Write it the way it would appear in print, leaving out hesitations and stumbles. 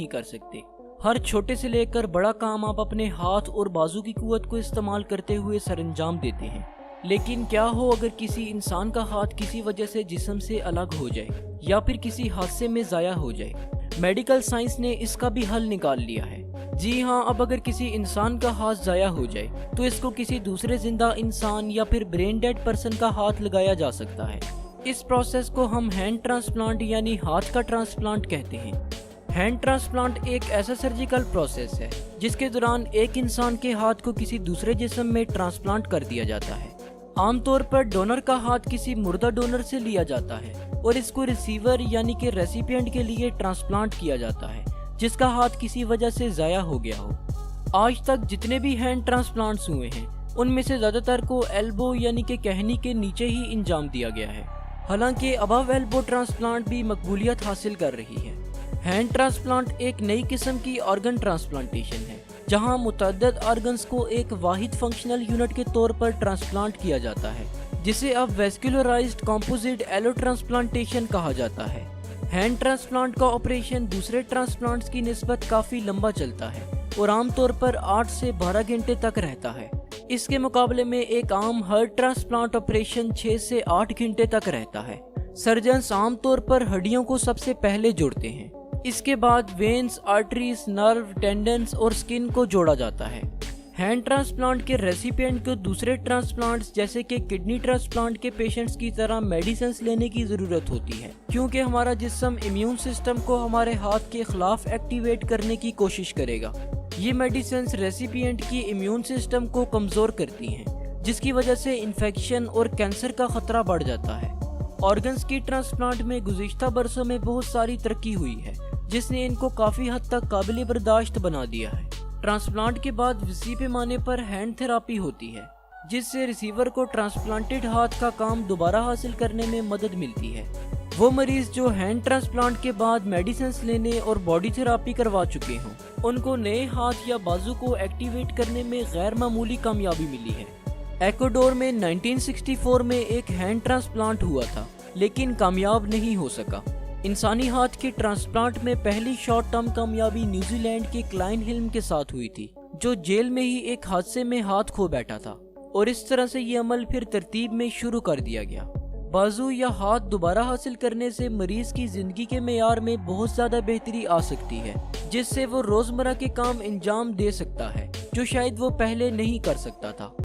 नहीं कर सकते। हर छोटे से लेकर बड़ा काम आप अपने हाथ और बाजू की कुव्वत को इस्तेमाल करते हुए सरअंजाम देते हैं। लेकिन क्या हो अगर किसी इंसान का हाथ किसी वजह से जिस्म से अलग हो जाए या फिर किसी हादसे में ज़ाया हो जाए? मेडिकल साइंस ने इसका भी हल निकाल लिया है। जी हाँ, अब अगर किसी इंसान का हाथ ज़ाया हो जाए तो इसको किसी दूसरे जिंदा इंसान या फिर ब्रेन डेड पर्सन का हाथ लगाया जा सकता है। इस प्रोसेस को हम हैंड ट्रांसप्लांट यानी हाथ का ट्रांसप्लांट कहते हैं। हैंड ट्रांसप्लांट एक ऐसा सर्जिकल प्रोसेस है जिसके दौरान एक इंसान के हाथ को किसी दूसरे जिस्म में ट्रांसप्लांट कर दिया जाता है। आमतौर पर डोनर का हाथ किसी मुर्दा डोनर से लिया जाता है और इसको रिसीवर यानी कि रेसिपिएंट के लिए ट्रांसप्लांट किया जाता है जिसका हाथ किसी वजह से ज़ाया हो गया हो। आज तक जितने भी हैंड ट्रांसप्लांट्स हुए हैं उनमें से ज़्यादातर को एल्बो यानी कि कहनी के नीचे ही इंजाम दिया गया है। हालांकि अबव एल्बो ट्रांसप्लांट भी मकबूलियत हासिल कर रही है। हैंड ट्रांसप्लांट एक नई किस्म की ऑर्गन ट्रांसप्लांटेशन है जहां मुतअद्दिद ऑर्गन्स को एक वाहिद फंक्शनल यूनिट के तौर पर ट्रांसप्लांट किया जाता है, जिसे अब वेस्कुलराइज्ड कंपोजिट एलो ट्रांसप्लांटेशन कहा जाता है। हैंड ट्रांसप्लांट का ऑपरेशन दूसरे ट्रांसप्लांट्स की निस्बत काफ़ी लंबा चलता है और आमतौर पर 8 से 12 घंटे तक रहता है। इसके मुकाबले में एक आम हार्ट ट्रांसप्लांट ऑपरेशन 6 से 8 घंटे तक रहता है। सर्जन्स आमतौर पर हड्डियों को सबसे पहले जोड़ते हैं, इसके बाद वेन्स, आर्टरीज, नर्व, टेंडन्स और स्किन को जोड़ा जाता है। हैंड ट्रांसप्लांट के रेसिपिएंट को दूसरे ट्रांसप्लांट्स जैसे कि किडनी ट्रांसप्लांट के पेशेंट्स की तरह मेडिसिन लेने की ज़रूरत होती है, क्योंकि हमारा जिस्म इम्यून सिस्टम को हमारे हाथ के खिलाफ एक्टिवेट करने की कोशिश करेगा। ये मेडिसिन रेसिपिएंट की इम्यून सिस्टम को कमज़ोर करती हैं, जिसकी वजह से इन्फेक्शन और कैंसर का खतरा बढ़ जाता है। ऑर्गन्स की ट्रांसप्लांट में गुज़िश्ता बरसों में बहुत सारी तरक्की हुई है जिसने इनको काफ़ी हद तक काबिल बर्दाश्त बना दिया है। ट्रांसप्लांट के बाद वसी पैमाने पर हैंड थेरापी होती है जिससे रिसीवर को ट्रांसप्लांटेड हाथ का काम दोबारा हासिल करने में मदद मिलती है। वो मरीज जो हैंड ट्रांसप्लांट के बाद मेडिसिन लेने और बॉडी थेरापी करवा चुके हों उनको नए हाथ या बाजू को एक्टिवेट करने में गैर मामूली कामयाबी मिली है। एक्वाडोर में 1964 में एक हैंड ट्रांसप्लांट हुआ था लेकिन कामयाब नहीं हो सका। इंसानी हाथ के ट्रांसप्लांट में पहली शॉर्ट टर्म कामयाबी न्यूजीलैंड के क्लाइन हिल्म के साथ हुई थी, जो जेल में ही एक हादसे में हाथ खो बैठा था और इस तरह से ये अमल फिर तरतीब में शुरू कर दिया गया। बाजू या हाथ दोबारा हासिल करने से मरीज की जिंदगी के मेयार में बहुत ज्यादा बेहतरी आ सकती है, जिससे वो रोजमर्रा के काम अंजाम दे सकता है जो शायद वो पहले नहीं कर सकता था।